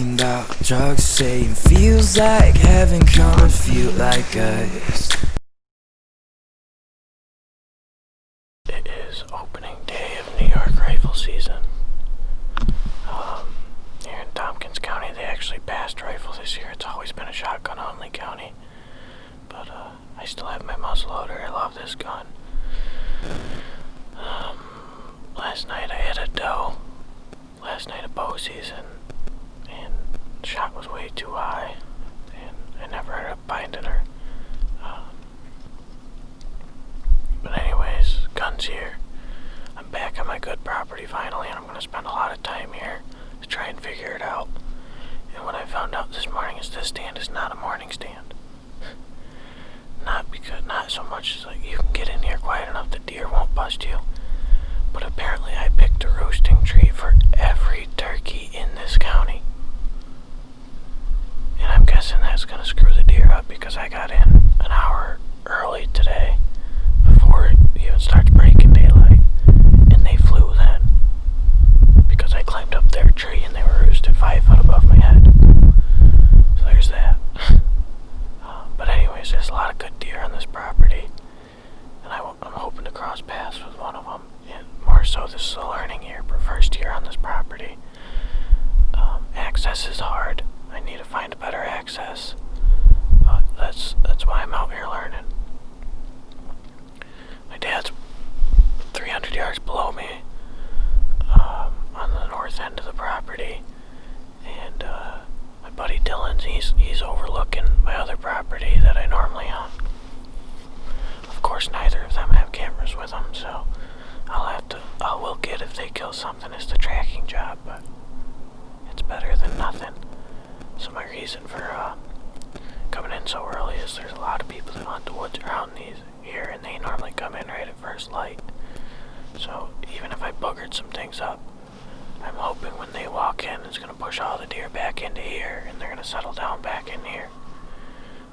talking about drugs, saying feels like heaven, come and feel like us. It is opening day of New York rifle season. Here in Tompkins County, they actually passed rifle this year. It's always been a shotgun-only county. But I still have my muzzleloader. I love this gun. Last night I had a doe. Last night of bow season. And the shot was way too high. And I never ended up finding her. But anyways, gun's here. I'm back on my good property finally, and I'm going to spend a lot of time here to try and figure it out. And what I found out this morning is this stand is not a morning stand. Not so much as like you can get in here quiet enough that deer won't bust you. But apparently I picked a roosting tree for every turkey in this county. And I'm guessing that's going to screw the deer up because I got in an hour early today before it even starts breaking daylight. And they flew then. Because I climbed up their tree and they were roosted 5 foot above my head. So there's that. But anyways, there's a lot of good deer on this property. And I'm hoping to cross paths with one of them. And more so, this is a learning year, but first year on this property. Access is hard. I need to find a better access. But that's why I'm out here learning. My dad's 300 yards below me on the north end of the property. And my buddy Dylan's, he's overlooking my other property that I normally own. Of course, neither of them have cameras with them, so I will get if they kill something as the tracking job, but it's better than nothing. So my reason for coming in so early is there's a lot of people that hunt the woods around here, and they normally come in right at first light. So even if I boogered some things up, I'm hoping when they walk in, it's going to push all the deer back into here, and they're going to settle down back in here.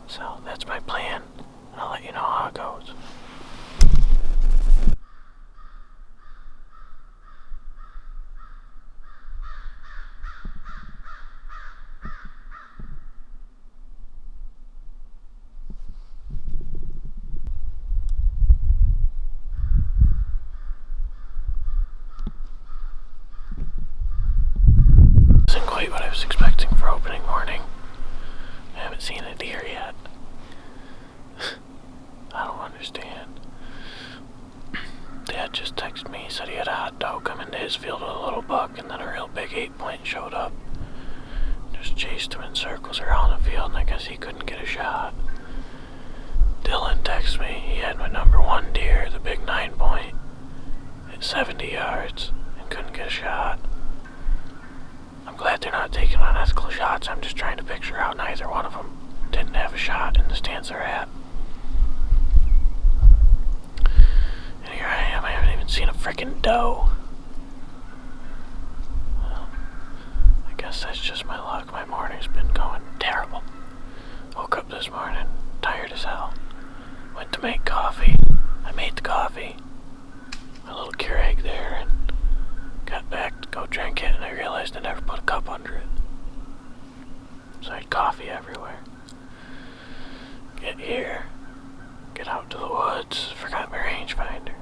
So that's my plan, and I'll let you know how it goes. Isn't quite what I was expecting for opening morning. I haven't seen a deer yet. I don't understand. Dad just texted me, he said he had a hot dog come into his field with a little buck, and then a real big 8-point showed up. Just chased him in circles around the field, and I guess he couldn't get a shot. Dylan texted me, he had my number 1 deer, the big 9-point, at 70 yards, and couldn't get a shot. I'm glad they're not taking unethical shots. I'm just trying to picture how neither one of them didn't have a shot in the stands they're at. And here I am, I haven't even seen a frickin' doe. Well, I guess that's just my luck. My morning's been going terrible. Woke up this morning, tired as hell. Went to make coffee. I made the coffee. My little Keurig there, and got back to go drink it, and I realized I never put a cup under it. So I had coffee everywhere. Get here, get out to the woods, forgot my rangefinder.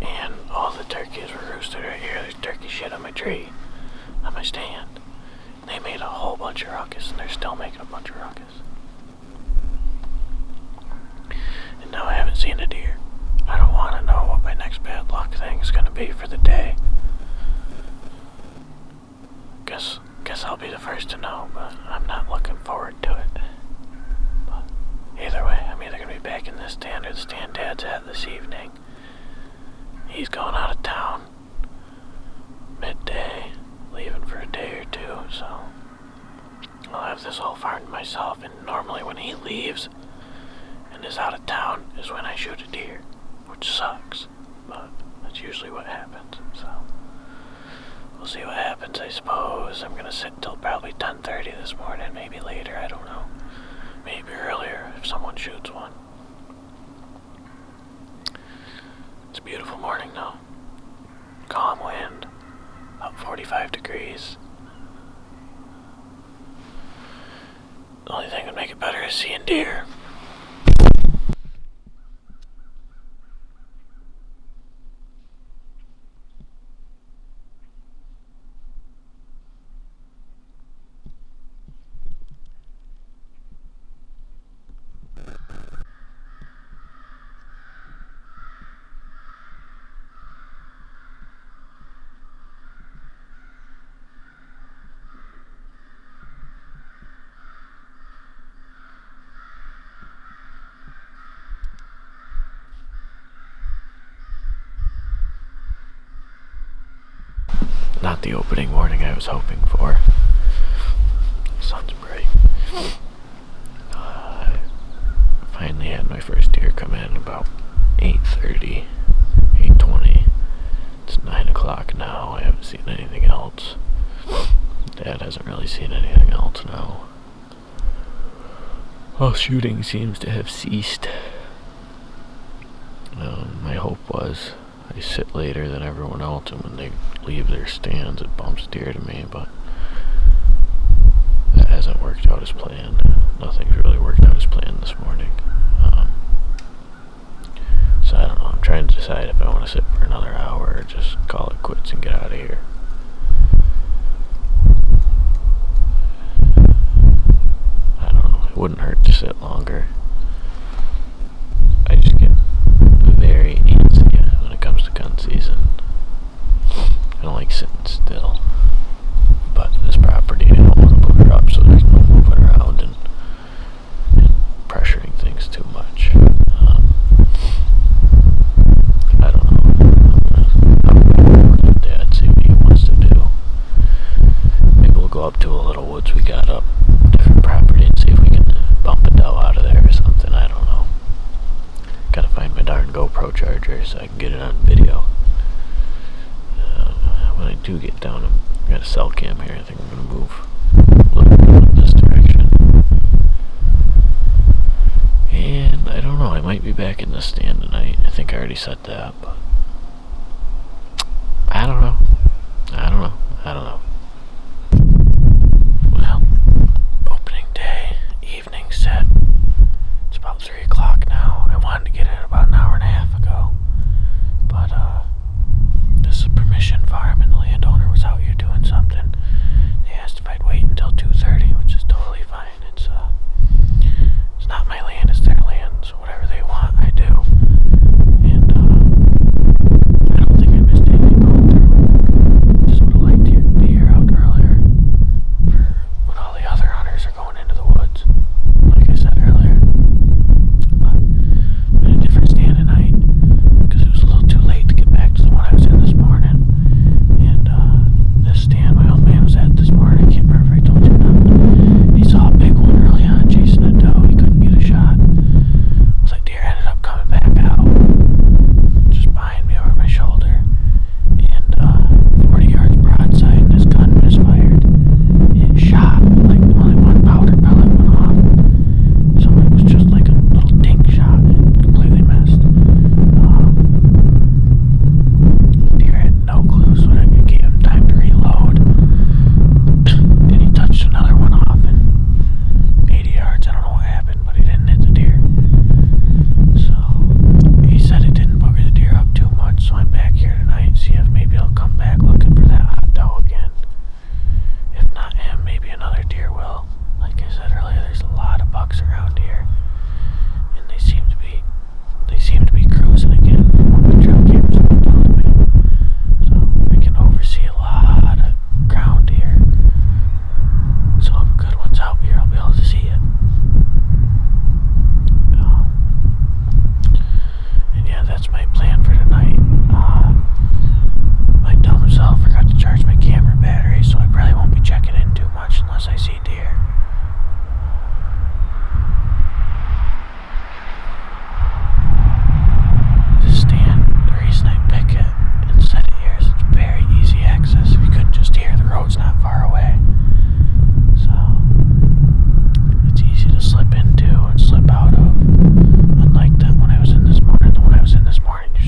And all the turkeys were roosted right here. There's turkey shit on my tree, on my stand. They made a whole bunch of ruckus, and they're still making a bunch of ruckus. And now I haven't seen a deer. I don't want to know what my next bad luck thing is going to be for the day. Guess I'll be the first to know, but I'm not looking forward to it. But either way, I'm either going to be back in this stand or the stand Dad's at this evening. He's going out of town midday, leaving for a day or two, so I'll have this whole farm to myself. And normally when he leaves and is out of town is when I shoot a deer, which sucks, but that's usually what happens. So we'll see what happens, I suppose. I'm gonna sit until probably 10:30 this morning, maybe later, I don't know. Maybe earlier if someone shoots one. It's a beautiful morning though. Calm wind, about 45 degrees. seeing deer. Not the opening morning I was hoping for. Sun's bright. Finally had my first deer come in about 8:30, 8:20. It's 9 o'clock now. I haven't seen anything else. Dad hasn't really seen anything else now. All shooting seems to have ceased. My hope was I sit later than everyone else, and when they leave their stands, it bumps deer to me, but that hasn't worked out as planned. Nothing's really worked out as planned this morning. So I don't know. I'm trying to decide if I want to sit for another hour or just call it quits and get out of here. I don't know. It wouldn't hurt to sit longer. I just get very antsy when it comes to gun season. I don't like sitting still. But this property, I don't want to put her up so there's no moving around and pressuring things too much. I don't know. I'll work with Dad, see what he wants to do. Maybe we'll go up to a little woods we got up, different property, and see if we can bump a doe out of there or something. I don't know. Gotta find my darn GoPro charger so I can get it on video. When I do get down, I got a cell cam here. I think I'm gonna move a little bit in this direction. And I don't know, I might be back in the stand tonight. I think I already said that, but I don't know. Well, opening day, evening set. It's about 3 o'clock now. I wanted to get in about an hour and a half ago, but this is a permission farm and the landowner was out here doing something. They asked if I'd wait until 2:30, which is totally fine. It's not my land, it's their land, so whatever they want, I do. And I don't think I missed anything going through. Just would have liked to be here out earlier for when all the other hunters are going into the woods, like I said earlier. But I'm in a different stand tonight because it was a little too late to get back to the one I was in this morning. And this stand my old man was at this morning, I can't remember if I told you or not, but he saw a big one early on chasing a doe. He couldn't get a shot. So that deer ended up coming back out just behind me over my shoulder, and 40 yards broadside, and his gun misfired. It shot like only one powder pellet went off, so it was just like a little dink shot. It completely missed. Deer had no clue, so I gave him time to reload. And he touched another one off in 80 yards. I don't know what happened, but he didn't hit the deer. So he said it didn't bugger the deer up too much, so I'm back here tonight and see if maybe I'll come back looking for that hot doe again. If not him, maybe another deer will. Like I said earlier, there's a lot of bucks around here, and they seem to be cruising again from what the trail cameras have been telling me. So I can oversee a lot of ground here. So if a good one's out here, I'll be able to see it. And yeah, that's my plan for tonight. My dumb self forgot to charge my camera battery, so I probably won't be checking in too much unless I see deer. This stand, the reason I pick it and set it here is it's very easy access. If you couldn't just hear, the road's not far away. So it's easy to slip into and slip out of. Unlike that one I was in this morning. The one I was in this morning, you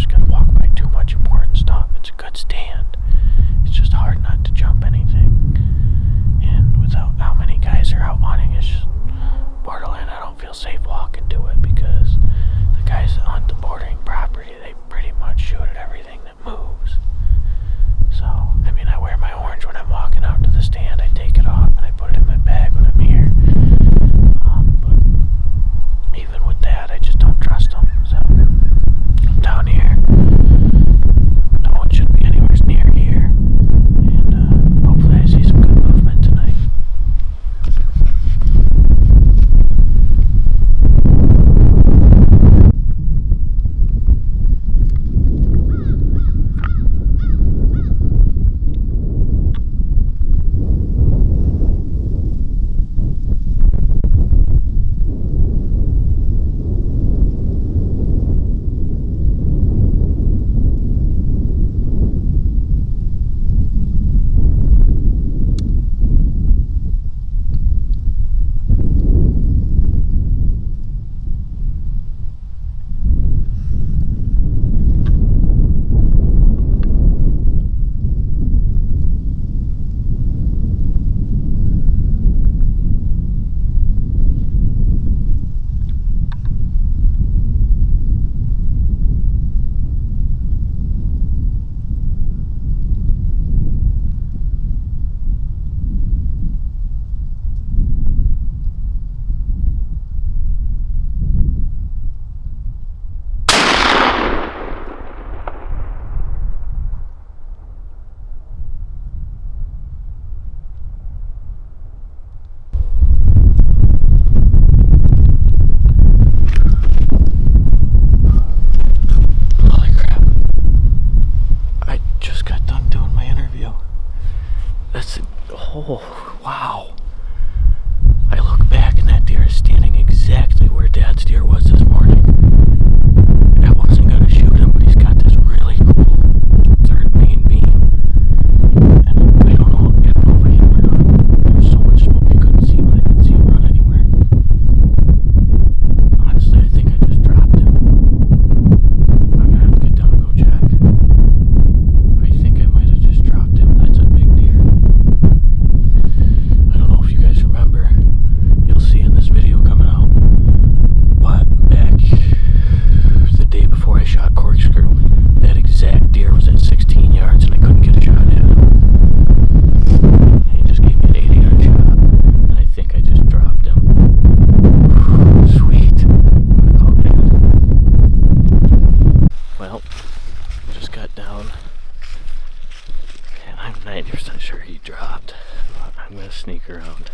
sneak around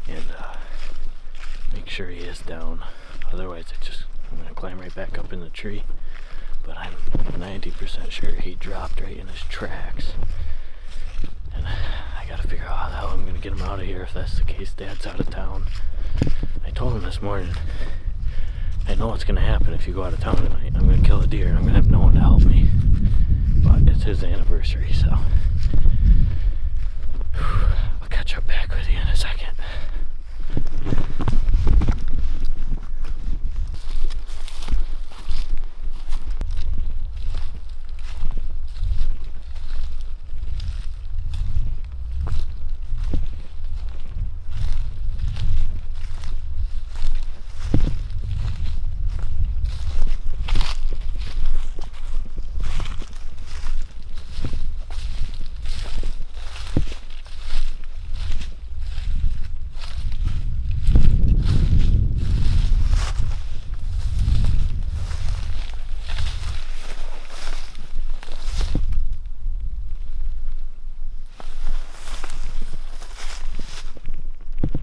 and make sure he is down. Otherwise, I'm gonna climb right back up in the tree. But I'm 90% sure he dropped right in his tracks. And I gotta figure out how the hell I'm gonna get him out of here if that's the case. Dad's out of town. I told him this morning, I know what's gonna happen if you go out of town tonight. I'm gonna kill a deer and I'm gonna have no one to help me. But it's his anniversary, so I'll catch up back with you in a second.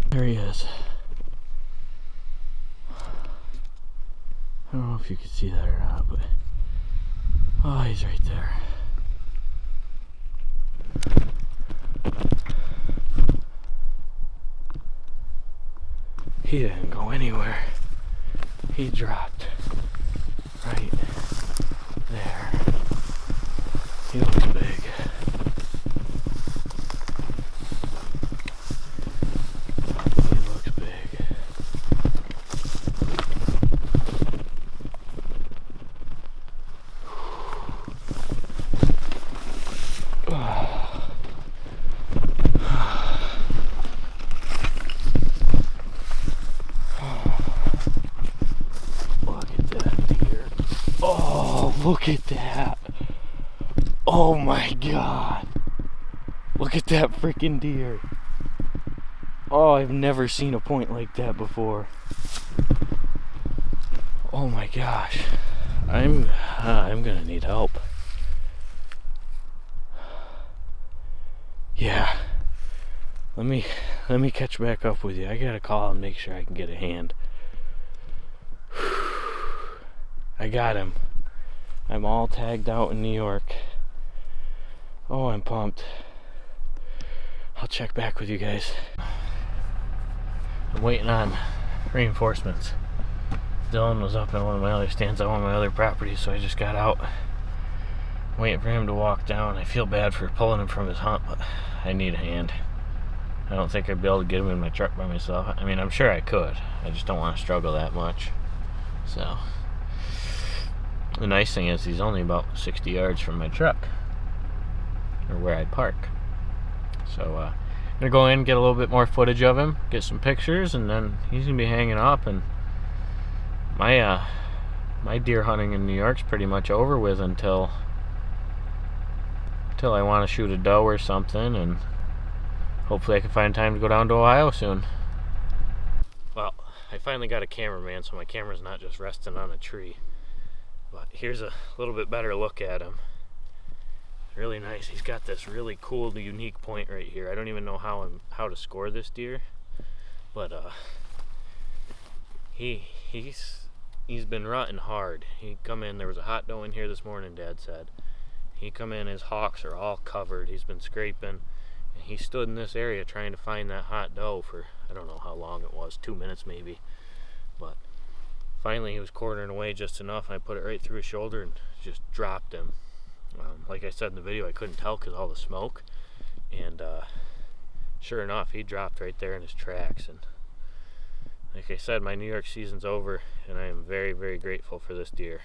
There he is. I don't know if you can see that or not, but oh, he's right there. He didn't go anywhere. He dropped right there. He looks big. Look at that. Oh my god. Look at that freaking deer. Oh, I've never seen a point like that before. Oh my gosh. I'm gonna need help. Yeah. Let me catch back up with you. I gotta call and make sure I can get a hand. I got him. I'm all tagged out in New York. Oh, I'm pumped. I'll check back with you guys. I'm waiting on reinforcements. Dylan was up in one of my other stands on one of my other properties, so I just got out. Waiting for him to walk down. I feel bad for pulling him from his hunt, but I need a hand. I don't think I'd be able to get him in my truck by myself. I mean, I'm sure I could. I just don't want to struggle that much. So the nice thing is he's only about 60 yards from my truck, or where I park. So I'm gonna go in, get a little bit more footage of him, get some pictures, and then he's gonna be hanging up. And my deer hunting in New York's pretty much over with until I want to shoot a doe or something, and hopefully I can find time to go down to Ohio soon. Well, I finally got a cameraman, so my camera's not just resting on a tree. But here's a little bit better look at him. Really nice. He's got this really cool, unique point right here. I don't even know how to score this deer, but he's been rutting hard. He come in. There was a hot doe in here this morning, Dad said. He come in. His hocks are all covered. He's been scraping, and he stood in this area trying to find that hot doe for I don't know how long it was, 2 minutes maybe, but. Finally, he was quartering away just enough, and I put it right through his shoulder and just dropped him. Like I said in the video, I couldn't tell because of all the smoke, and sure enough, he dropped right there in his tracks. And like I said, my New York season's over, and I am very, very grateful for this deer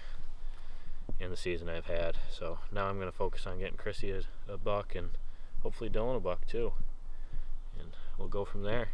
and the season I've had. So now I'm going to focus on getting Chrissy a buck, and hopefully Dylan a buck too, and we'll go from there.